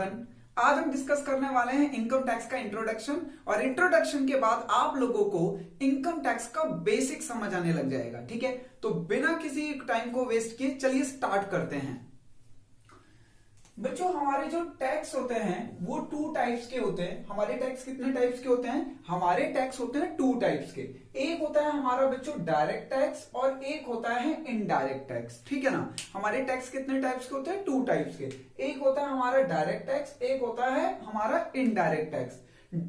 Everyone. आज हम discuss करने वाले हैं इनकम टैक्स का इंट्रोडक्शन, और इंट्रोडक्शन के बाद आप लोगों को इनकम टैक्स का बेसिक समझ आने लग जाएगा। ठीक है, तो बिना किसी टाइम को वेस्ट किए चलिए स्टार्ट करते हैं। बच्चों, हमारे जो टैक्स होते हैं वो टू टाइप्स के होते हैं। हमारे टैक्स कितने टाइप्स के होते हैं? हमारे टैक्स होते हैं टू टाइप्स के। एक होता है हमारा बच्चों डायरेक्ट टैक्स और एक होता है इनडायरेक्ट टैक्स। ठीक है ना। हमारे टैक्स कितने टाइप्स के होते हैं? टू टाइप्स के। एक होता है हमारा डायरेक्ट टैक्स, एक होता है हमारा इनडायरेक्ट टैक्स।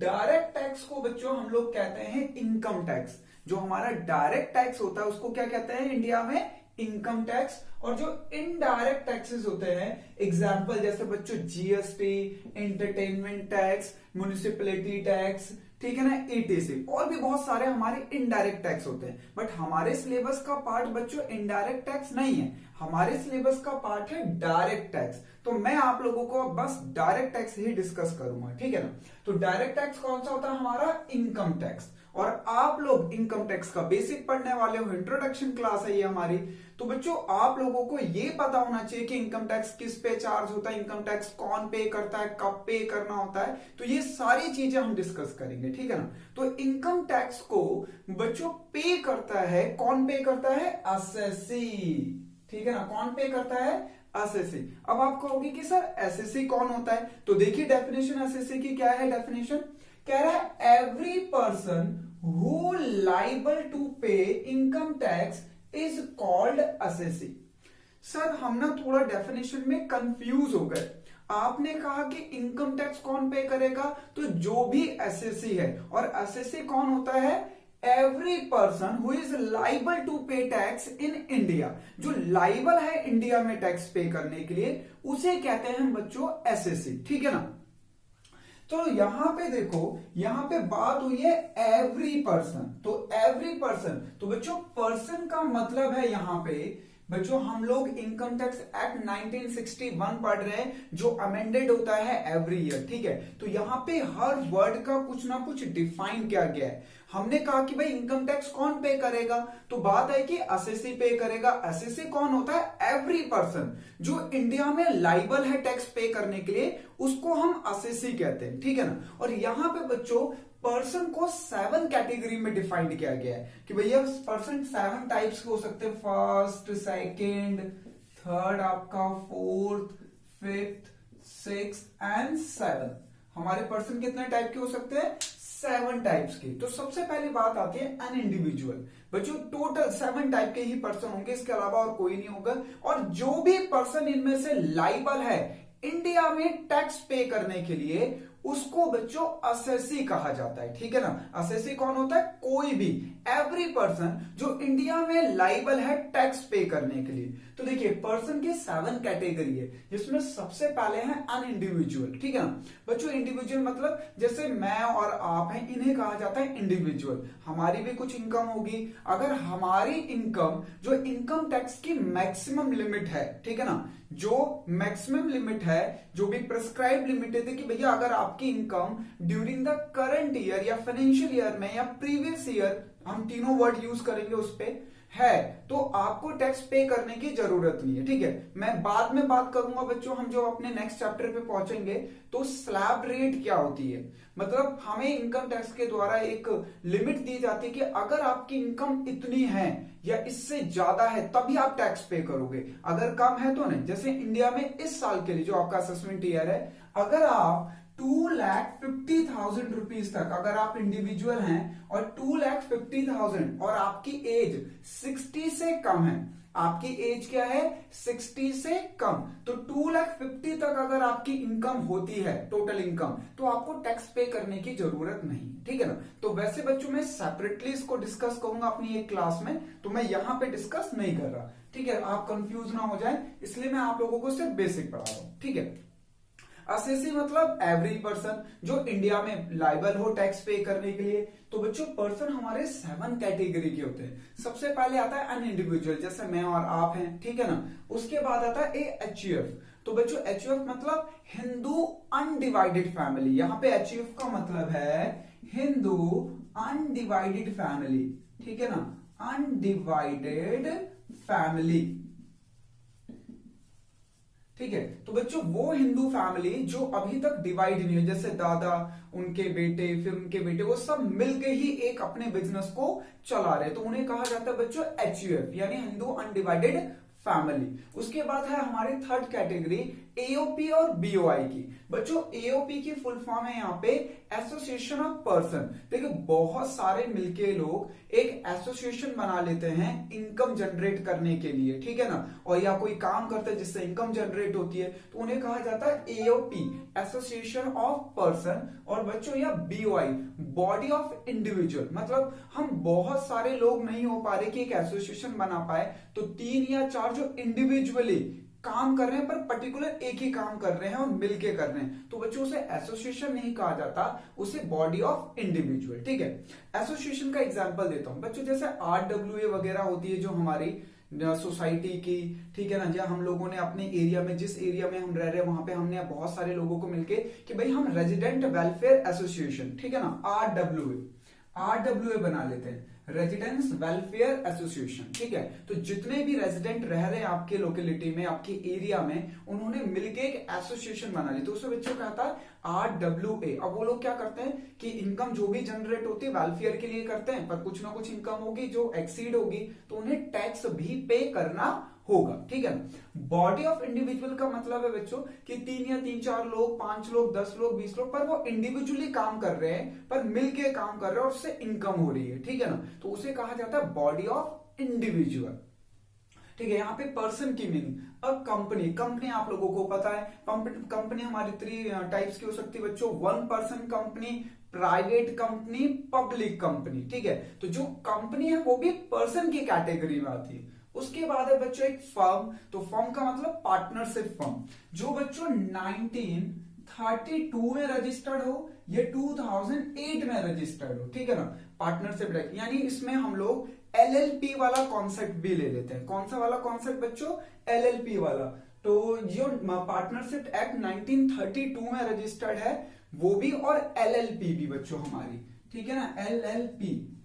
डायरेक्ट टैक्स को बच्चों हम लोग कहते हैं इनकम टैक्स। जो हमारा डायरेक्ट टैक्स होता है उसको क्या कहते हैं इंडिया में? Income tax. और जो इनडायरेक्ट टैक्सेस होते हैं, एग्जांपल जैसे बच्चों GST, entertainment tax, municipality tax, ठीक है ना, ईटीसी, और भी बहुत सारे हमारे इनडायरेक्ट टैक्स होते हैं। बट हमारे सिलेबस का पार्ट बच्चों इनडायरेक्ट टैक्स नहीं है, हमारे सिलेबस का पार्ट है डायरेक्ट टैक्स। तो मैं आप लोगों को बस डायरेक्ट टैक्स ही डिस्कस करूंगा। ठीक है ना। तो डायरेक्ट टैक्स कौन सा होता है? हमारा इनकम टैक्स। और आप लोग इनकम टैक्स का बेसिक पढ़ने वाले हो, इंट्रोडक्शन क्लास है ये हमारी। तो बच्चों आप लोगों को ये पता होना चाहिए कि इनकम टैक्स किस पे चार्ज होता है, इनकम टैक्स कौन पे करता है, कब पे करना होता है। तो ये सारी चीजें हम डिस्कस करेंगे। ठीक है ना। तो इनकम टैक्स को बच्चों पे करता है, कौन पे करता है? एसएससी। ठीक है ना। कौन पे करता है? एसएससी। अब आप कहोगे कि सर एसएससी कौन होता है? तो देखिए डेफिनेशन एसएससी की क्या है। डेफिनेशन कह रहा है every person who liable to pay income tax is called SSC. Sir हम ना थोड़ा डेफिनेशन में कंफ्यूज हो गए। आपने कहा कि इनकम टैक्स कौन पे करेगा, तो जो भी एसएससी है। और एसएससी कौन होता है? Every person who is liable to pay tax in India. जो लाइबल है इंडिया में टैक्स पे करने के लिए उसे कहते हैं बच्चों एसएससी। ठीक है ना। तो यहां पे देखो, यहां पे बात हुई है एवरी पर्सन। तो एवरी पर्सन, तो बच्चों पर्सन का मतलब है यहां पे बच्चों हम लोग इनकम टैक्स एक्ट 1961 पढ़ रहे हैं, जो अमेंडेड होता है एवरी ईयर। ठीक है। तो यहां पे हर वर्ड का कुछ ना कुछ डिफाइन किया गया है। हमने कहा कि भाई इनकम टैक्स कौन पे करेगा, तो बात है कि एसएससी पे करेगा। एसएससी कौन होता है? एवरी पर्सन जो इंडिया में लाइबल है टैक्स पे करने के लिए, उसको हम एसएससी कहते हैं। ठीक है ना। और यहां पे बच्चों पर्सन को 7 कैटेगरी में डिफाइंड किया गया है कि भैया पर्सन 7 टाइप्स के हो सकते हैं। फर्स्ट, सेकंड, थर्ड, आपका फोर्थ, फिफ्थ, सिक्स एंड 7। हमारे पर्सन कितने टाइप के हो सकते हैं? 7 टाइप्स के। तो सबसे पहली बात आती है एन इंडिविजुअल। बच्चों टोटल 7 टाइप के ही पर्सन होंगे, इसके अलावा और कोई नहीं होगा। और जो भी पर्सन इनमें से लाइबल है इंडिया में टैक्स पे करने के लिए, उसको बच्चों एसएससी कहा जाता है। ठीक है ना। एसएससी कौन होता है? कोई भी, एवरी पर्सन जो इंडिया में लाइबल है टैक्स पे करने के लिए। तो देखिए पर्सन के 7 कैटेगरी है, जिसमें सबसे पहले है अन इंडिविजुअल। ठीक है ना। बच्चों इंडिविजुअल मतलब जैसे मैं और आप हैं, इन्हें कहा जाता है इंडिविजुअल। हमारी भी कुछ इनकम होगी। अगर हमारी इनकम जो इनकम टैक्स की मैक्सिमम लिमिट है, ठीक है ना, जो मैक्सिमम लिमिट है, जो भी प्रिस्क्राइब लिमिट है कि भैया अगर आपकी income during the current year या फाइनेंशियल ईयर में या प्रीवियस ईयर, हम तीनों वर्ड यूज करेंगे उस पे, है, तो आपको टैक्स पे करने की जरूरत नहीं है। ठीक है। मैं बाद में बात करूंगा बच्चों, हम जो अपने नेक्स्ट चैप्टर पे पहुंचेंगे, तो स्लैब रेट क्या होती है। मतलब हमें इनकम टैक्स के द्वारा एक लिमिट दी जाती है कि अगर आपकी इनकम इतनी है या इससे ज्यादा है तभी आप टैक्स पे करोगे, अगर कम है तो नहीं। जैसे इंडिया में इस साल के लिए जो आपका असेसमेंट ईयर है, अगर आप 2,50,000 रुपीज तक अगर आप इंडिविजुअल हैं और 2,50,000 और आपकी एज 60 से कम है, आपकी एज क्या है? 60 से कम, तो 2,50,000 तक अगर आपकी इनकम होती है, टोटल इनकम, तो आपको टैक्स पे करने की जरूरत नहीं। ठीक है ना। तो वैसे बच्चों मैं सेपरेटली इसको डिस्कस करूंगा अपनी एक क्लास में, तो मैं यहां पे डिस्कस नहीं कर रहा। ठीक है। आप कंफ्यूज ना हो जाए, इसलिए मैं आप लोगों को सिर्फ बेसिक पढ़ा रहा हूं। ठीक है। एसएससी मतलब एवरी पर्सन जो इंडिया में लाइबल हो टैक्स पे करने के लिए। तो बच्चों पर्सन हमारे 7 कैटेगरी के होते हैं। सबसे पहले आता है अन इंडिविजुअल, जैसे मैं और आप हैं। ठीक है ना। उसके बाद आता है एचयूएफ। तो बच्चों एचयूएफ मतलब हिंदू अनडिवाइडेड फैमिली। यहां पे एचयूएफ का मतलब है हिंदू अनडिवाइडेड फैमिली। ठीक है ना। Undivided family. ठीक है। तो बच्चों वो हिंदू फैमिली जो अभी तक डिवाइड नहीं हुई, जैसे दादा, उनके बेटे, फिर उनके बेटे, वो सब मिलके ही एक अपने बिजनेस को चला रहे, तो उन्हें कहा जाता है बच्चों HUF, यानी हिंदू अनडिवाइडेड फैमिली। उसके बाद है हमारी थर्ड कैटेगरी AOP और BOI की। बच्चों AOP की फुल फॉर्म है यहाँ पे एसोसिएशन ऑफ पर्सन। देखिए बहुत सारे मिलके लोग एक एसोसिएशन बना लेते हैं इनकम जनरेट करने के लिए, ठीक है ना, और या कोई काम करते हैं जिससे इनकम जनरेट होती है, तो उन्हें कहा जाता है AOP, एसोसिएशन ऑफ पर्सन। और बच्चों या BOI, बॉडी ऑफ इंडिविजुअल, मतलब हम बहुत सारे लोग नहीं हो पा रहे कि एक एसोसिएशन बना पाए, तो 3 या 4 जो इंडिविजुअली काम कर रहे हैं पर पर्टिकुलर एक ही काम कर रहे हैं और मिलके कर रहे हैं, तो बच्चों उसे एसोसिएशन नहीं कहा जाता, उसे बॉडी ऑफ इंडिविजुअल, ठीक है। एसोसिएशन का एग्जांपल देता हूं बच्चों, जैसे RWA वगैरह होती है जो हमारी सोसाइटी की, ठीक है ना, जहां हम लोगों ने अपने एरिया में, जिस एरिया में हम रह रहे हैं वहां पे हमने बहुत सारे लोगों को मिलके कि भाई हम रेजिडेंट वेलफेयर एसोसिएशन, ठीक है ना, RWA बना लेते हैं, रेजिडेंस वेलफेयर एसोसिएशन, ठीक है। तो जितने भी रेजिडेंट रह रहे हैं आपके लोकेलिटी में, आपके एरिया में, उन्होंने मिलके एक एसोसिएशन बना ली, तो उसे बच्चों कहता है RWA। अब वो लोग क्या करते हैं कि इनकम जो भी जनरेट होती है वेलफेयर के लिए करते हैं, पर कुछ ना कुछ इनकम होगी जो एक्सीड होगी तो उन्हें टैक्स भी पे करना होगा, ठीक है। बॉडी ऑफ इंडिविजुअल का मतलब है बच्चों कि 3 या 4 लोग, 5 लोग, 10 लोग, 20 लोग, पर वो इंडिविजुअली काम कर रहे हैं, पर मिलके काम कर रहे हैं और उससे इनकम हो रही है, ठीक है ना, तो उसे कहा जाता है बॉडी ऑफ इंडिविजुअल, ठीक है। यहाँ पे पर्सन की मीनिंग, अ कंपनी आप लोगों को पता है कंपनी हमारी 3 टाइप्स की हो सकती है बच्चों, 1 person company, private company, public company, ठीक है। तो जो कंपनी है वो भी पर्सन की कैटेगरी में आती है। उसके बाद है बच्चों एक फर्म, तो फर्म का मतलब पार्टनरशिप फर्म, जो बच्चों 1932 में रजिस्टर्ड हो या 2008 में रजिस्टर्ड हो, ठीक है ना, पार्टनरशिप, यानी इसमें हम लोग LLP वाला कॉन्सेप्ट भी ले लेते हैं। कौन सा वाला कॉन्सेप्ट बच्चों? LLP वाला। तो जो पार्टनरशिप एक्ट 1932 में रजिस्टर्ड है वो भी, और LLP भी बच्चों हमारी, ठीक है ना,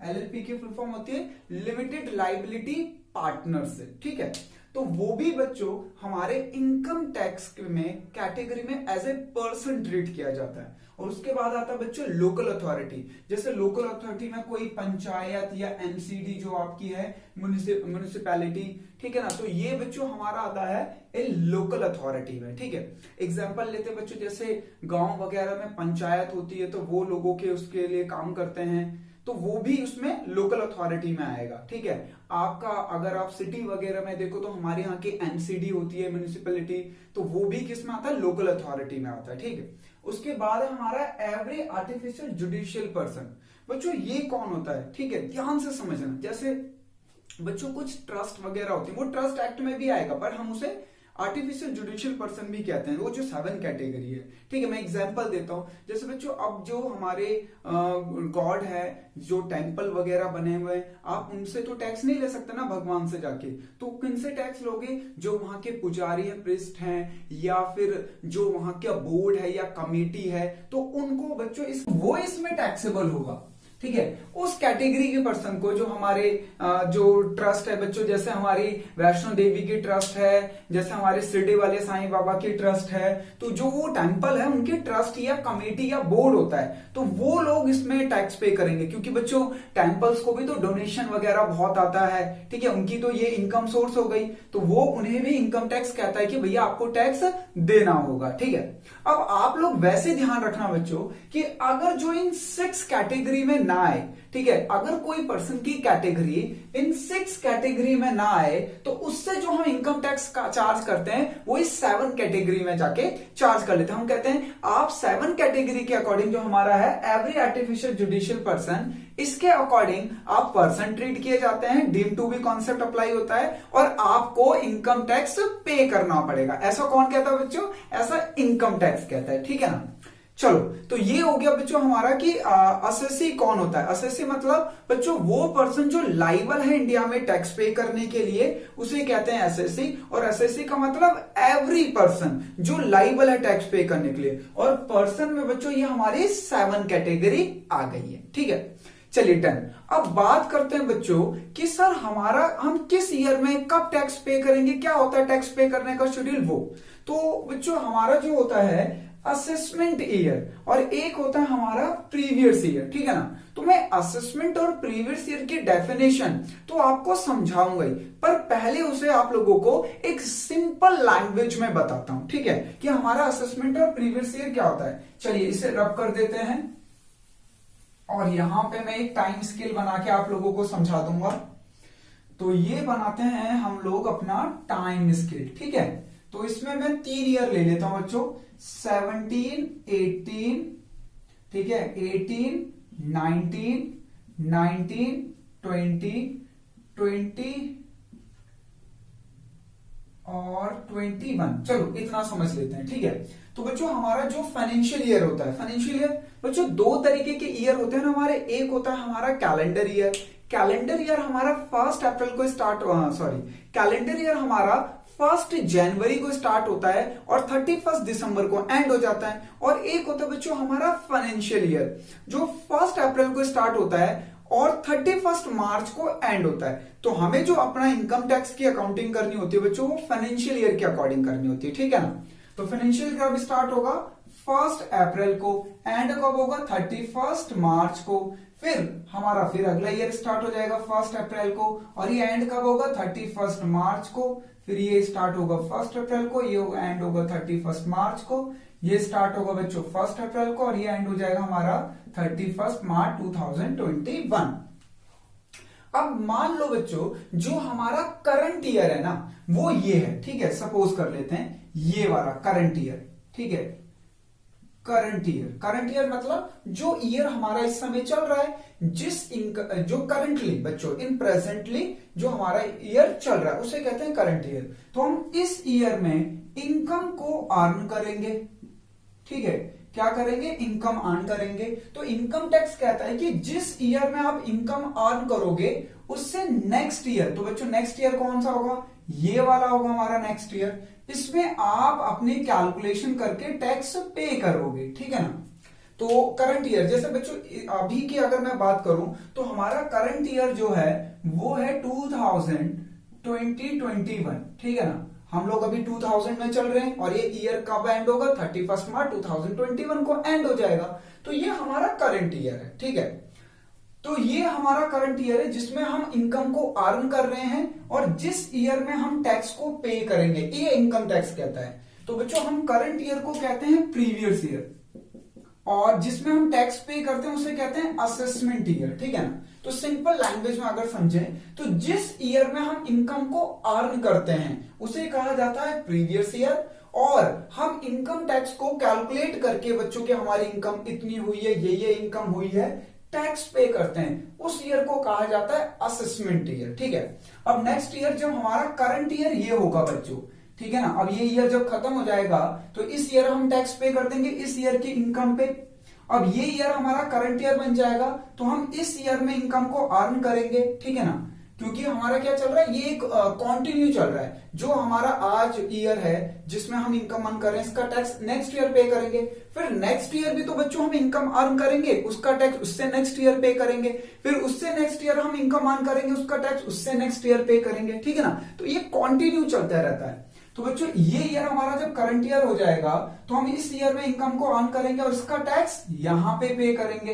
LLP की फुल फॉर्म होती है लिमिटेड लाइबिलिटी पार्टनरशिप, ठीक है। तो वो भी बच्चों हमारे इनकम टैक्स में कैटेगरी में एज ए पर्सन ट्रीट किया जाता है। और उसके बाद आता है बच्चों लोकल अथॉरिटी। जैसे लोकल अथॉरिटी में कोई पंचायत या MCD जो आपकी है, म्युनिसिपैलिटी, ठीक है ना, तो ये बच्चों हमारा आता है ए लोकल अथॉरिटी में, ठीक है। एग्जांपल लेते हैं बच्चों, जैसे गांव वगैरह में पंचायत होती है तो वो लोगों के उसके लिए काम करते हैं, तो वो भी उसमें लोकल अथॉरिटी में आएगा, ठीक है। आपका अगर आप सिटी वगैरह में देखो तो हमारे यहाँ की MCD होती है, म्युनिसिपैलिटी, तो वो भी किस में आता है? लोकल अथॉरिटी में आता है, ठीक है। उसके बाद है हमारा एवरी आर्टिफिशियल जुडिशियल पर्सन। बच्चों ये कौन होता है? ठीक है, ध्यान से समझना। जैसे बच्चों कुछ ट्रस्ट वगैरह होती है, वो ट्रस्ट एक्ट में भी आएगा, पर हम उसे आर्टिफिशियल जुडिशियल पर्सन भी कहते हैं, वो जो 7 कैटेगरी है, ठीक है। मैं एग्जांपल देता हूं, जैसे बच्चों अब जो हमारे गॉड है, जो टेंपल वगैरह बने हुए हैं, आप उनसे तो टैक्स नहीं ले सकते ना भगवान से जाके, तो किनसे टैक्स लोगे? जो वहां के पुजारी है, प्रिस्ट हैं, या फिर जो वहां का बोर्ड है या कमेटी है, तो उनको बच्चों वो इसमें टैक्सेबल होगा, ठीक है। उस कैटेगरी के पर्सन को, जो हमारे जो ट्रस्ट है बच्चों, जैसे हमारी वैष्णो देवी की ट्रस्ट है, जैसे हमारे शिरडी वाले साईं बाबा की ट्रस्ट है, तो जो वो टेंपल है उनके ट्रस्ट या कमेटी या बोर्ड होता है, तो वो लोग इसमें टैक्स पे करेंगे, क्योंकि बच्चों टेंपल्स को भी तो डोनेशन वगैरह बहुत आता है, ठीक है, उनकी तो ये इनकम सोर्स हो गई, तो वो उन्हें भी इनकम टैक्स कहता है कि भैया आपको टैक्स देना होगा, ठीक है। अब आप लोग वैसे ध्यान रखना बच्चों कि अगर जो इन 6 कैटेगरी में ना आए, ठीक है, अगर कोई पर्सन की कैटेगरी इन 6 कैटेगरी में ना आए, तो उससे जो हम इनकम टैक्स का चार्ज करते हैं वो इस 7 कैटेगरी में जाके चार्ज कर लेते हैं। हम कहते हैं आप 7 कैटेगरी के अकॉर्डिंग, जो हमारा है एवरी आर्टिफिशियल जुडिशियल पर्सन, इसके अकॉर्डिंग आप पर्सन ट्रीट किए जाते हैं, deem to be concept apply होता है, और आपको इनकम टैक्स पे करना पड़ेगा। ऐसा कौन कहता है बच्चों? ऐसा इनकम टैक्स कहता है, ठीक है ना। चलो, तो ये हो गया बच्चों हमारा कि असेसी कौन होता है। असेसी मतलब बच्चों वो पर्सन जो लाइबल है इंडिया में टैक्स पे करने के लिए, उसे कहते हैं असेसी। और असेसी का मतलब एवरी पर्सन जो लाइबल है टैक्स पे करने के लिए। और पर्सन में बच्चों ये हमारी 7 कैटेगरी आ गई है, ठीक है। चलिए डन। अब बात करते हैं बच्चों कि सर हम किस ईयर में कब टैक्स पे करेंगे, क्या होता है टैक्स पे करने का शेड्यूल वो। तो बच्चों हमारा जो होता है असेसमेंट ईयर और एक होता है हमारा प्रीवियस ईयर, ठीक है ना। तो मैं असेसमेंट और प्रीवियस ईयर की डेफिनेशन तो आपको समझाऊंगा ही, पर पहले उसे आप लोगों को एक सिंपल लैंग्वेज में बताता हूं, ठीक है, कि हमारा असेसमेंट और प्रीवियस ईयर क्या होता है। चलिए इसे रब कर देते हैं और यहां पे मैं एक टाइम स्केल बना के आप लोगों को समझा दूंगा। तो ये बनाते हैं हम लोग अपना टाइम स्केल, ठीक है। तो इसमें मैं 3 ईयर ले लेता हूं बच्चों, 17, 18, ठीक है, 18, 19, 19, 20, 20 और 21। चलो इतना समझ लेते हैं, ठीक है। तो बच्चों हमारा जो फाइनेंशियल ईयर होता है, फाइनेंशियल ईयर बच्चों 2 तरीके के ईयर होते हैं ना हमारे। एक होता है हमारा कैलेंडर ईयर, कैलेंडर ईयर हमारा 1 अप्रैल को स्टार्ट, कैलेंडर ईयर हमारा 1 जनवरी को स्टार्ट होता है और 31 दिसंबर को एंड हो जाता है। और एक होता है बच्चों हमारा फाइनेंशियल ईयर जो 1 अप्रैल को स्टार्ट होता है और 31 मार्च को एंड होता है। तो हमें जो अपना इनकम टैक्स की अकाउंटिंग करनी होती है बच्चों, वो फाइनेंशियल ईयर के अकॉर्डिंग करनी होती है, ठीक है ना। तो फाइनेंशियल ईयर कब स्टार्ट होगा, 1 अप्रैल को, एंड कब होगा 31 मार्च को। फिर हमारा फिर अगला ईयर स्टार्ट हो जाएगा 1 अप्रैल को और ये एंड कब होगा 31 मार्च को। फिर ये स्टार्ट होगा 1 अप्रैल को, ये एंड होगा 31 मार्च को। ये स्टार्ट होगा बच्चों 1 अप्रैल को और ये एंड हो जाएगा हमारा 31 मार्च 2021। अब मान लो बच्चों जो हमारा करंट ईयर है ना वो ये है, ठीक है। सपोज कर लेते हैं ये वाला करंट ईयर, ठीक है। करंट ईयर मतलब जो ईयर हमारा इस समय चल रहा है, जो करंटली बच्चों इन प्रेजेंटली जो हमारा ईयर चल रहा है उसे कहते हैं करंट ईयर। तो हम इस ईयर में इनकम को अर्न करेंगे, ठीक है। क्या करेंगे, इनकम अर्न करेंगे। तो इनकम टैक्स कहता है कि जिस ईयर में आप इनकम अर्न करोगे उससे नेक्स्ट ईयर, तो बच्चों नेक्स्ट ईयर कौन सा होगा, ये वाला होगा हमारा नेक्स्ट ईयर। इसमें आप अपनी कैलकुलेशन करके टैक्स पे करोगे, ठीक है ना। तो करंट ईयर जैसे बच्चों अभी की अगर मैं बात करूं तो हमारा करंट ईयर जो है वो है 2021, ठीक है ना। हम लोग अभी 2000 में चल रहे हैं और ये ईयर कब एंड होगा 31 मार्च 2021 को एंड हो जाएगा। तो ये हमारा करंट ईयर है, ठीक है। तो ये हमारा करंट ईयर है जिसमें हम इनकम को अर्न कर रहे हैं और जिस ईयर में हम टैक्स को पे करेंगे ये इनकम टैक्स कहता है। तो बच्चों हम करंट ईयर को कहते हैं प्रीवियस ईयर और जिसमें हम टैक्स पे करते हैं उसे कहते हैं असेसमेंट ईयर, ठीक है ना। तो सिंपल लैंग्वेज में अगर समझें तो जिस ईयर में हम इनकम को अर्न करते हैं उसे कहा जाता है प्रीवियस ईयर और हम इनकम टैक्स को कैलकुलेट करके बच्चों की हमारी इनकम इतनी हुई है, ये इनकम हुई है, टैक्स पे करते हैं, उस ईयर को कहा जाता है असेसमेंट ईयर, ठीक है। अब नेक्स्ट ईयर जब हमारा करंट ईयर ये होगा बच्चों, ठीक है ना। अब ये ईयर जब खत्म हो जाएगा तो इस ईयर हम टैक्स पे कर देंगे इस ईयर की इनकम पे। अब ये ईयर हमारा करंट ईयर बन जाएगा तो हम इस ईयर में इनकम को अर्न करेंगे, ठीक है ना। क्योंकि हमारा क्या चल रहा है, ये एक कंटिन्यू चल रहा है। जो हमारा आज ईयर है जिसमें हम इनकम अर्न कर रहे हैं इसका टैक्स नेक्स्ट ईयर पे करेंगे। फिर नेक्स्ट ईयर भी तो बच्चों हम इनकम अर्न करेंगे, उसका टैक्स उससे नेक्स्ट ईयर पे करेंगे। फिर उससे नेक्स्ट ईयर हम इनकम अर्न करेंगे, उसका टैक्स उससे नेक्स्ट ईयर पे करेंगे, ठीक है ना। तो ये कंटिन्यू चलता रहता है। तो बच्चों ये ईयर हमारा जब करंट ईयर हो जाएगा तो हम इस ईयर में इनकम को अर्न करेंगे और इसका टैक्स यहां पे करेंगे।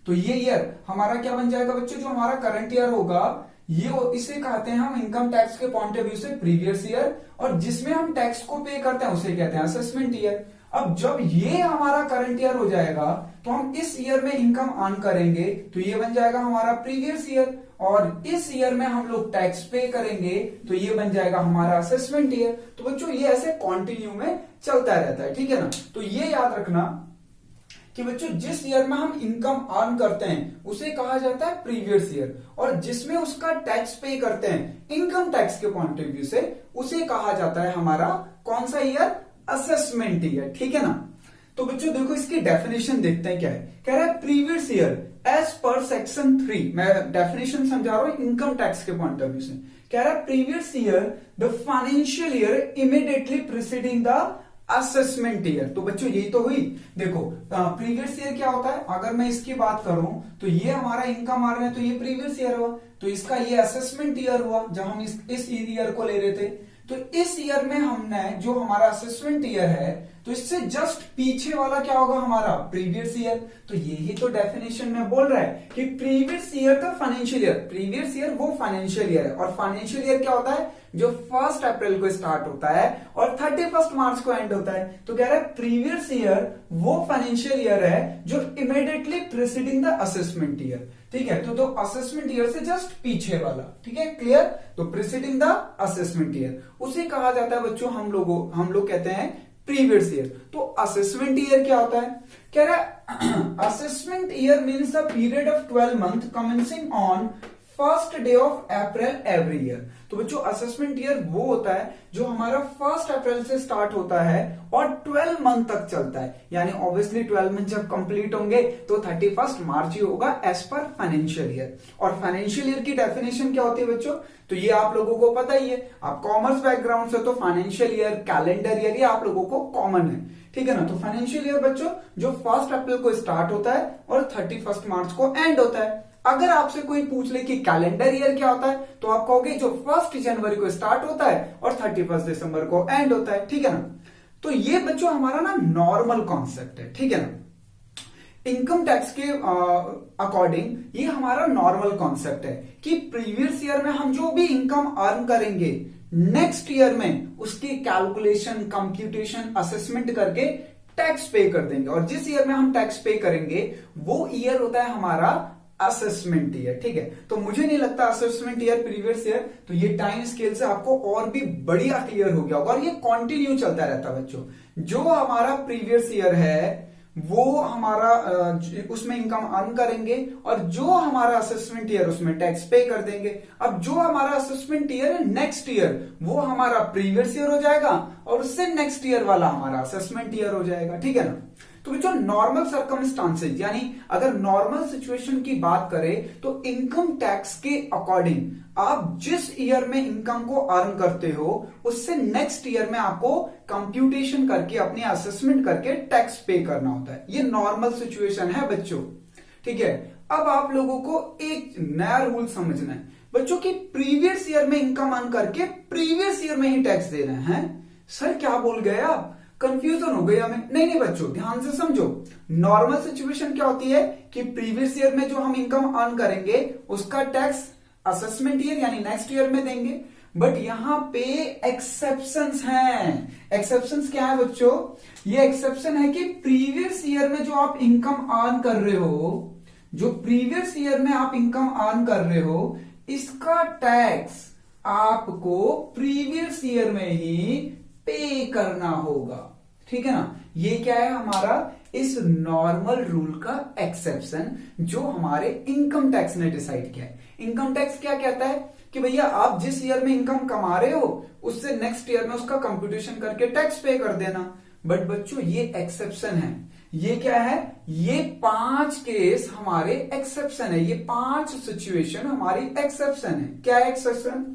तो ये ईयर हमारा क्या बन जाएगा बच्चों, जो हमारा करंट ईयर होगा ये इसे कहते हैं हम इनकम टैक्स के पॉइंट ऑफ व्यू से प्रीवियस ईयर और जिसमें हम टैक्स को पे करते हैं उसे कहते हैं असेसमेंट ईयर। अब जब ये हमारा करंट ईयर हो जाएगा तो हम इस ईयर में इनकम अर्न करेंगे तो ये बन जाएगा हमारा प्रीवियस ईयर और इस ईयर में हम लोग टैक्स पे करेंगे तो ये बन जाएगा हमारा असेसमेंट ईयर। तो बच्चों ये ऐसे कंटिन्यू में चलता रहता है, ठीक है ना। तो ये याद रखना कि बच्चों जिस ईयर में हम इनकम अर्न करते हैं उसे कहा जाता है प्रीवियस ईयर और जिसमें उसका टैक्स पे करते हैं इनकम टैक्स के पॉइंट ऑफ व्यू से उसे कहा जाता है हमारा कौन सा ईयर, असेसमेंट ईयर, ठीक है ना। तो बच्चों देखो इसकी डेफिनेशन देखते हैं क्या है। कह रहा है previous year as per section 3, मैं डेफिनेशन समझा रहा हूं इनकम टैक्स के पॉइंट ऑफ व्यू से। कह रहा है previous year the financial year immediately preceding the assessment year. तो बच्चों यही तो हुई। देखो प्रीवियस ईयर क्या होता है, अगर मैं इसकी बात करूं तो ये हमारा इनकम आ रहा है तो ये प्रीवियस ईयर हुआ, तो इसका ये असेसमेंट ईयर हुआ जब हम इस ईयर को ले रहे थे। तो इस ईयर में हमने जो हमारा असेसमेंट ईयर है, तो इससे जस्ट पीछे वाला क्या होगा हमारा प्रीवियस ईयर। तो यही तो डेफिनेशन में बोल रहा है कि प्रीवियस ईयर का फाइनेंशियल ईयर, प्रीवियस ईयर वो फाइनेंशियल ईयर है, और फाइनेंशियल ईयर क्या होता है जो 1 अप्रैल को स्टार्ट होता है और 31 मार्च को एंड होता है। तो कह रहा है प्रीवियस ईयर वो फाइनेंशियल ईयर है जो immediately preceding the assessment year. ठीक है, तो असेसमेंट ईयर से जस्ट पीछे वाला। ठीक है, क्लियर। तो प्रीसीडिंग द असेसमेंट ईयर उसे कहा जाता है बच्चों, हम लोग कहते हैं प्रीवियस ईयर। तो असेसमेंट ईयर क्या होता है, कह रहा है assessment year means the period of 12 month commencing on first day of April every year. तो बच्चों असेसमेंट ईयर वो होता है जो हमारा 1 अप्रैल से स्टार्ट होता है और 12 मंथ तक चलता है। यानी ऑब्वियसली 12 मंथ जब कंप्लीट होंगे तो 31 मार्च ही होगा एज पर फाइनेंशियल ईयर। और फाइनेंशियल ईयर की डेफिनेशन क्या होती है बच्चों, तो ये आप लोगों को पता ही है, आप कॉमर्स बैकग्राउंड से, तो फाइनेंशियल ईयर, कैलेंडर ईयर, ये आप लोगों को कॉमन है। ठीक है ना। तो फाइनेंशियल ईयर बच्चों जो 1 अप्रैल को स्टार्ट होता है और 31 मार्च को एंड होता है। अगर आपसे कोई पूछ ले कि कैलेंडर ईयर क्या होता है, तो आप कहोगे जो 1 जनवरी को स्टार्ट होता है और 31 दिसंबर को एंड होता है। ठीक है ना। तो ये बच्चों हमारा ना नॉर्मल कॉन्सेप्ट है। ठीक है ना। इनकम टैक्स के अकॉर्डिंग ये हमारा नॉर्मल कॉन्सेप्ट है कि प्रीवियस ईयर में हम जो भी इनकम अर्न करेंगे, नेक्स्ट ईयर में उसकी कैलकुलेशन, कंप्यूटेशन, असेसमेंट करके टैक्स पे कर देंगे। और जिस ईयर में हम टैक्स पे करेंगे वो ईयर होता है हमारा असेसमेंट ईयर। ठीक है। तो मुझे नहीं लगता असेसमेंट ईयर, प्रीवियस ईयर, तो ये टाइम स्केल से आपको और भी बढ़िया क्लियर हो गया होगा। और ये कंटिन्यू चलता रहता है बच्चों। जो हमारा प्रीवियस ईयर है वो हमारा उसमें इनकम अर्न करेंगे, और जो हमारा असेसमेंट ईयर उसमें टैक्स पे कर देंगे। अब जो हमारा असेसमेंट ईयर है नेक्स्ट ईयर, वो हमारा प्रीवियस ईयर हो जाएगा, और उससे नेक्स्ट ईयर वाला हमारा असेसमेंट ईयर हो जाएगा। ठीक है ना। तो बच्चों नॉर्मल सर्कमस्टांसेस, यानी अगर नॉर्मल सिचुएशन की बात करें तो इनकम टैक्स के अकॉर्डिंग आप जिस ईयर में इनकम को अर्न करते हो उससे नेक्स्ट ईयर में आपको कंप्यूटेशन करके, अपने असेसमेंट करके टैक्स पे करना होता है। ये नॉर्मल सिचुएशन है बच्चों। ठीक है। अब आप लोगों को एक नया रूल समझना है बच्चों की प्रीवियस ईयर में इनकम अर्न करके प्रीवियस ईयर में ही टैक्स देना है। सर क्या बोल गए आप, कंफ्यूजन हो गई हमें। नहीं बच्चों, ध्यान से समझो। नॉर्मल सिचुएशन क्या होती है कि प्रीवियस ईयर में जो हम इनकम अर्न करेंगे उसका टैक्स असेसमेंट ईयर यानी नेक्स्ट ईयर में देंगे। बट यहां पे एक्सेप्शंस हैं। एक्सेप्शंस क्या है बच्चों, ये एक्सेप्शन है कि प्रीवियस ईयर में जो आप इनकम अर्न कर रहे हो, जो प्रीवियस ईयर में आप इनकम अर्न कर रहे हो, इसका टैक्स आपको प्रीवियस ईयर में ही पे करना होगा। ठीक है ना। ये क्या है हमारा इस नॉर्मल रूल का एक्सेप्शन जो हमारे इनकम टैक्स ने डिसाइड किया है। इनकम टैक्स क्या कहता है कि भैया आप जिस ईयर में इनकम कमा रहे हो उससे नेक्स्ट ईयर में उसका कंप्यूटेशन करके टैक्स पे कर देना। बट बच्चों ये एक्सेप्शन है। ये क्या है, ये 5 केस हमारे एक्सेप्शन है। ये 5 सिचुएशन हमारी एक्सेप्शन है। क्या है एक्सेप्शन,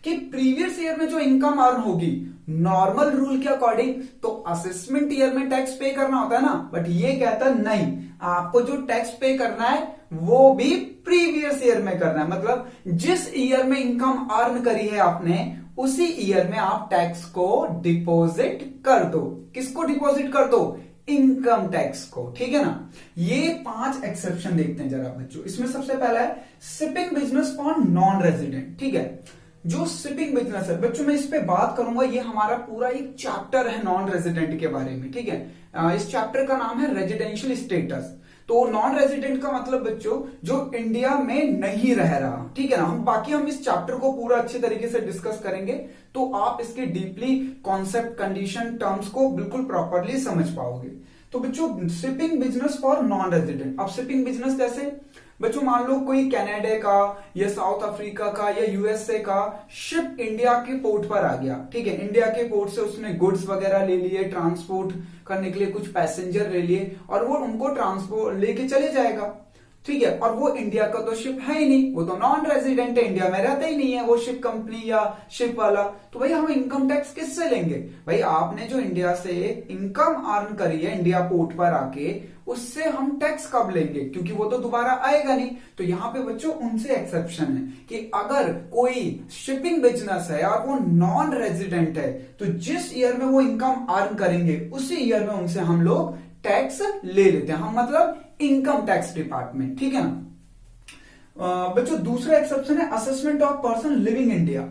कि प्रीवियस ईयर में जो इनकम अर्न होगी नॉर्मल रूल के अकॉर्डिंग तो असेसमेंट ईयर में टैक्स पे करना होता है ना, बट ये कहता नहीं, आपको जो टैक्स पे करना है वो भी प्रीवियस ईयर में करना है। मतलब जिस ईयर में इनकम अर्न करी है आपने उसी ईयर में आप टैक्स को डिपॉजिट कर दो। किसको डिपॉजिट कर दो, इनकम टैक्स को। ठीक है ना। ये 5 एक्सेप्शन देखते हैं जरा बच्चों। इसमें सबसे पहला है shipping business for non resident. ठीक है। जो शिपिंग बिजनेस है बच्चों, मैं इस पे बात करूंगा। ये हमारा पूरा एक चैप्टर है नॉन रेजिडेंट के बारे में। ठीक है। इस चैप्टर का नाम है रेजिडेंशियल स्टेटस। तो नॉन रेजिडेंट का मतलब बच्चों जो इंडिया में नहीं रह रहा। ठीक है ना। हम इस चैप्टर को पूरा अच्छे तरीके से डिस्कस करेंगे तो आप इसके डीपली कॉन्सेप्ट, कंडीशन, टर्म्स को बिल्कुल प्रॉपरली समझ पाओगे। तो बच्चों shipping business for non resident. अब शिपिंग बिजनेस कैसे बच्चों, मान लो कोई कनाडा का या साउथ अफ्रीका का या यूएसए का शिप इंडिया के पोर्ट पर आ गया। ठीक है। इंडिया के पोर्ट से उसने गुड्स वगैरह ले लिए, ट्रांसपोर्ट करने के लिए कुछ पैसेंजर ले लिए, और वो उनको ट्रांसपोर्ट लेके चले जाएगा। ठीक है, और वो इंडिया का तो शिप है ही नहीं, वो तो नॉन रेजिडेंट है, इंडिया में रहता ही नहीं है वो शिप कंपनी या शिप वाला। तो भाई हम इनकम टैक्स किससे लेंगे? भाई आपने जो इंडिया से इनकम अर्न करी है इंडिया पोर्ट पर आके, उससे हम टैक्स कब लेंगे? क्योंकि वो तो दोबारा आएगा नहीं। तो यहाँ पे बच्चों उनसे एक्सेप्शन है कि अगर कोई शिपिंग बिजनेस है और वो नॉन रेजिडेंट है, तो जिस ईयर में वो इनकम अर्न करेंगे उसी ईयर में उनसे हम लोग टैक्स ले लेते हैं, हम मतलब इनकम टैक्स डिपार्टमेंट, ठीक है ना। बच्चों दूसरा एक्सेप्शन है assessment of person living India.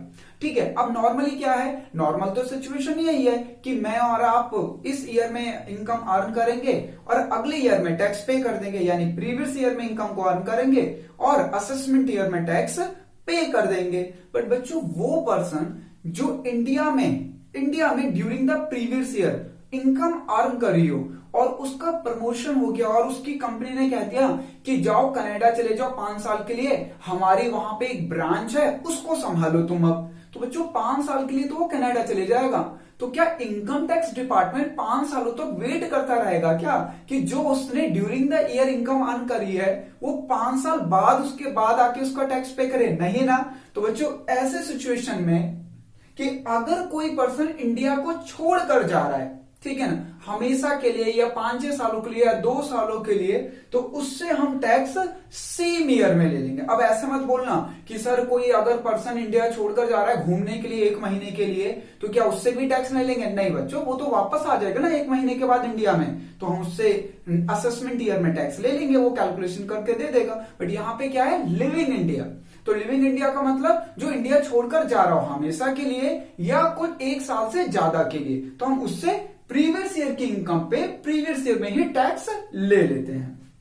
ठीक है, अब नॉर्मली क्या है, नॉर्मल तो सिचुएशन यही है कि मैं और आप इस ईयर में इनकम अर्न करेंगे और अगले ईयर में टैक्स पे कर देंगे, यानी प्रीवियस ईयर में इनकम को अर्न करेंगे और असेसमेंट ईयर में टैक्स पे कर देंगे। बट बच्चों वो पर्सन जो इंडिया में during the previous year income earn करी हो और उसका प्रमोशन हो गया और उसकी कंपनी ने कह दिया कि जाओ कनाडा चले जाओ 5 साल के लिए, हमारी वहां पे एक ब्रांच है उसको संभालो तुम अब, तो बच्चों 5 साल के लिए तो वो कनाडा चले जाएगा। तो क्या इनकम टैक्स डिपार्टमेंट 5 सालों तक तो वेट करता रहेगा क्या कि जो उसने during the year income earn करी है वो 5 साल बाद उसके बाद आके उसका टैक्स पे करे? नहीं ना। तो बच्चों ऐसे सिचुएशन में कि अगर कोई पर्सन इंडिया को छोड़कर जा रहा है, ठीक है ना, हमेशा के लिए या 5-6 सालों के लिए या 2 सालों के लिए, तो उससे हम टैक्स सेम ईयर में ले लेंगे। अब ऐसे मत बोलना कि सर कोई अगर पर्सन इंडिया छोड़कर जा रहा है घूमने के लिए 1 महीने के लिए, तो क्या उससे भी टैक्स नहीं लेंगे? नहीं बच्चों, वो तो वापस आ जाएगा ना 1 महीने के बाद इंडिया में, तो हम उससे असेसमेंट ईयर में टैक्स ले लेंगे, वो कैलकुलेशन करके दे देगा। बट यहाँ पे क्या है, लिविंग इंडिया। तो लिविंग इंडिया का मतलब जो इंडिया छोड़कर जा रहा हो हमेशा के लिए या कुछ 1 साल से ज्यादा के लिए, तो हम उससे प्रीवियस ईयर की इनकम पे प्रीवियस ईयर में ही टैक्स ले लेते हैं।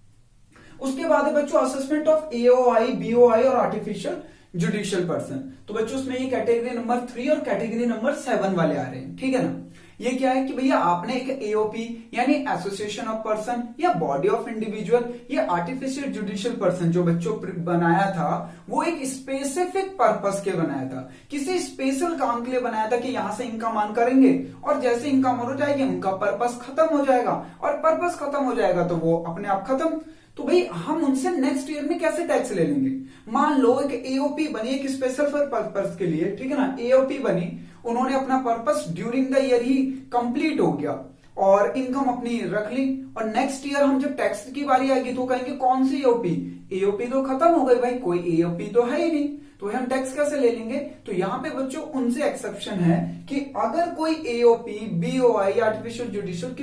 उसके बाद है बच्चों असेसमेंट ऑफ एओआई, बीओआई और आर्टिफिशियल जुडिशियल पर्सन। तो बच्चों उसमें ये कैटेगरी नंबर 3 और कैटेगरी नंबर 7 वाले आ रहे हैं, ठीक है ना। ये क्या है कि भैया आपने एक एओपी यानी एसोसिएशन ऑफ पर्सन या बॉडी ऑफ इंडिविजुअल या आर्टिफिशियल जुडिशियल पर्सन जो बच्चों बनाया था, वो एक स्पेसिफिक पर्पस के बनाया था, किसी स्पेशल काम के लिए बनाया था कि यहां से इनकम अर्न करेंगे और जैसे इनकम हो जाएगी उनका पर्पस खत्म हो जाएगा, और पर्पस खत्म हो जाएगा तो वो अपने आप खत्म। तो भाई हम उनसे नेक्स्ट ईयर में कैसे टैक्स ले लेंगे? मान लो एक एओपी बनी एक स्पेशल पर्पस के लिए, ठीक है ना, एओपी बनी, उन्होंने अपना purpose during the year he complete हो गया और इनकम अपनी रख ली, और नेक्स्ट ईयर हम जब टैक्स की बारी आएगी तो कहेंगे कौन सी एओपी? एओपी तो खत्म हो गई भाई, कोई एओपी तो है ही नहीं, तो हम टैक्स कैसे ले लेंगे? तो यहाँ पे बच्चों उनसे एक्सेप्शन है कि अगर कोई एओपी, बीओआई, आर्टिफिशियल जुडिशियल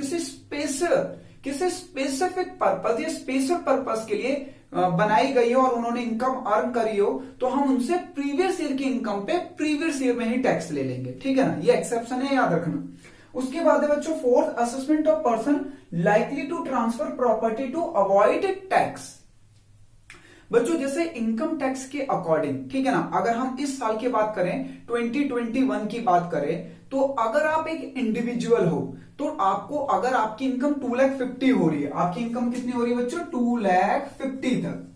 किसी स्पेसिफिक पर्पस या स्पेशल पर्पस के लिए बनाई गई हो और उन्होंने इनकम अर्न करी हो, तो हम उनसे प्रीवियस ईयर की इनकम पे प्रीवियस ईयर में ही टैक्स ले लेंगे, ठीक है ना। ये एक्सेप्शन है, याद रखना। उसके बाद है बच्चों fourth assessment of person likely to transfer property to avoid tax. बच्चों जैसे इनकम टैक्स के अकॉर्डिंग, ठीक है ना, अगर हम इस साल की बात करें 2021 की बात करें, तो अगर आप एक इंडिविजुअल हो तो आपको, अगर आपकी इनकम 2,50,000 हो रही है, आपकी इनकम कितनी हो रही है बच्चों? 2,50,000 तक,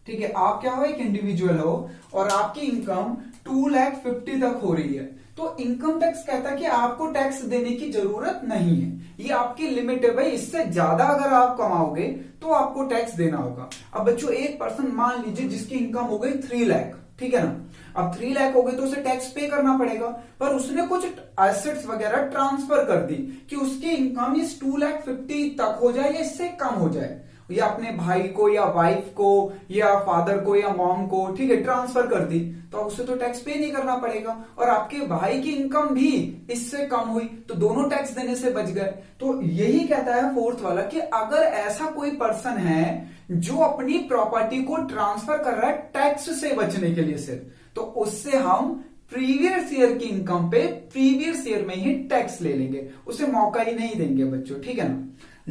ठीक है। आप क्या हो, एक इंडिविजुअल हो और आपकी इनकम 2,50,000 तक हो रही है, तो इनकम टैक्स कहता है कि आपको टैक्स देने की जरूरत नहीं है, ये आपकी लिमिट है भाई, इससे ज्यादा अगर आप कमाओगे तो आपको टैक्स देना होगा। अब बच्चों एक पर्सन मान लीजिए जिसकी इनकम हो गई 3 लाख, ठीक है ना, अब 3 लाख हो गए तो उसे टैक्स पे करना पड़ेगा, पर उसने कुछ एसेट्स वगैरह ट्रांसफर कर दी कि उसकी इनकम इस 2,50,000 तक हो जाए या इससे कम हो जाए, या अपने भाई को या वाइफ को या फादर को या मॉम को, ठीक है, ट्रांसफर कर दी, तो उसे तो टैक्स पे नहीं करना पड़ेगा, और आपके भाई की इनकम भी इससे कम हुई तो दोनों टैक्स देने से बच गए। तो यही कहता है फोर्थ वाला कि अगर ऐसा कोई पर्सन है जो अपनी प्रॉपर्टी को ट्रांसफर कर रहा है टैक्स से बचने के लिए सिर्फ, तो उससे हम प्रीवियस ईयर की इनकम पे प्रीवियस ईयर में ही टैक्स ले लेंगे, उसे मौका ही नहीं देंगे बच्चों, ठीक है ना।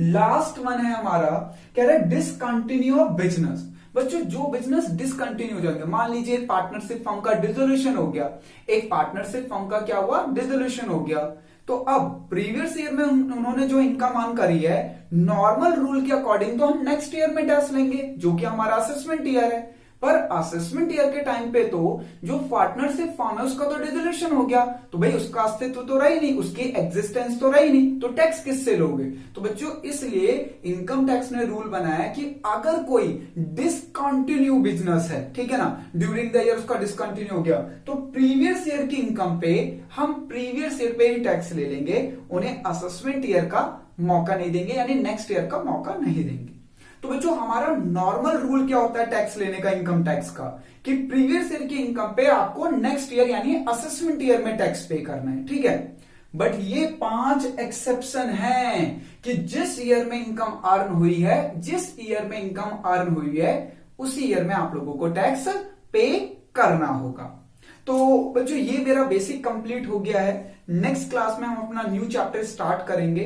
लास्ट वन है हमारा, कह रहा है डिसकंटिन्यू बिजनेस। बच्चों जो बिजनेस डिसकंटिन्यू हो जाएंगे, मान लीजिए एक पार्टनरशिप फर्म का डिसोल्यूशन हो गया, एक पार्टनरशिप फर्म का क्या हुआ, डिसोल्यूशन हो गया, तो अब प्रीवियस ईयर में उन्होंने जो इनकम अर्न करी है नॉर्मल रूल के अकॉर्डिंग तो हम नेक्स्ट ईयर में टैक्स लेंगे जो कि हमारा असेसमेंट ईयर है। पर असेसमेंट ईयर के टाइम पे तो जो पार्टनरशिप फॉर्म है उसका तो डिसोल्यूशन हो गया, तो भाई उसका अस्तित्व तो रही नहीं, उसकी एग्जिस्टेंस तो रही नहीं, तो टैक्स किससे लोगे? तो बच्चों इसलिए इनकम टैक्स ने रूल बनाया कि अगर कोई डिसकंटिन्यू बिजनेस है, ठीक है ना, ड्यूरिंग द ईयर उसका डिसकंटिन्यू हो गया, तो प्रीवियस ईयर की इनकम पे हम प्रीवियस ईयर पे ही टैक्स ले लेंगे, उन्हें असेसमेंट ईयर का मौका नहीं देंगे, यानी नेक्स्ट ईयर का मौका नहीं देंगे। तो बच्चों हमारा नॉर्मल रूल क्या होता है टैक्स लेने का, इनकम टैक्स का, कि प्रीवियस ईयर की इनकम पे आपको नेक्स्ट ईयर यानी असेसमेंट ईयर में टैक्स पे करना है, ठीक है। बट ये 5 एक्सेप्शन हैं कि जिस ईयर में इनकम अर्न हुई है, जिस ईयर में इनकम अर्न हुई है उसी ईयर में आप लोगों को टैक्स पे करना होगा। तो बच्चों ये मेरा बेसिक कंप्लीट हो गया है। नेक्स्ट क्लास में हम अपना न्यू चैप्टर स्टार्ट करेंगे।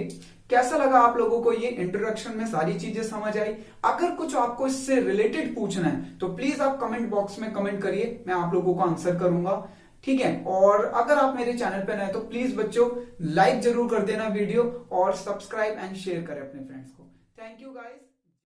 कैसा लगा आप लोगों को ये इंट्रोडक्शन में सारी चीजें समझ आई? अगर कुछ आपको इससे रिलेटेड पूछना है तो प्लीज आप कमेंट बॉक्स में कमेंट करिए, मैं आप लोगों को आंसर करूंगा, ठीक है। और अगर आप मेरे चैनल पे नए तो प्लीज बच्चों लाइक जरूर कर देना वीडियो और सब्सक्राइब एंड शेयर करें अपने फ्रेंड्स को। Thank you guys.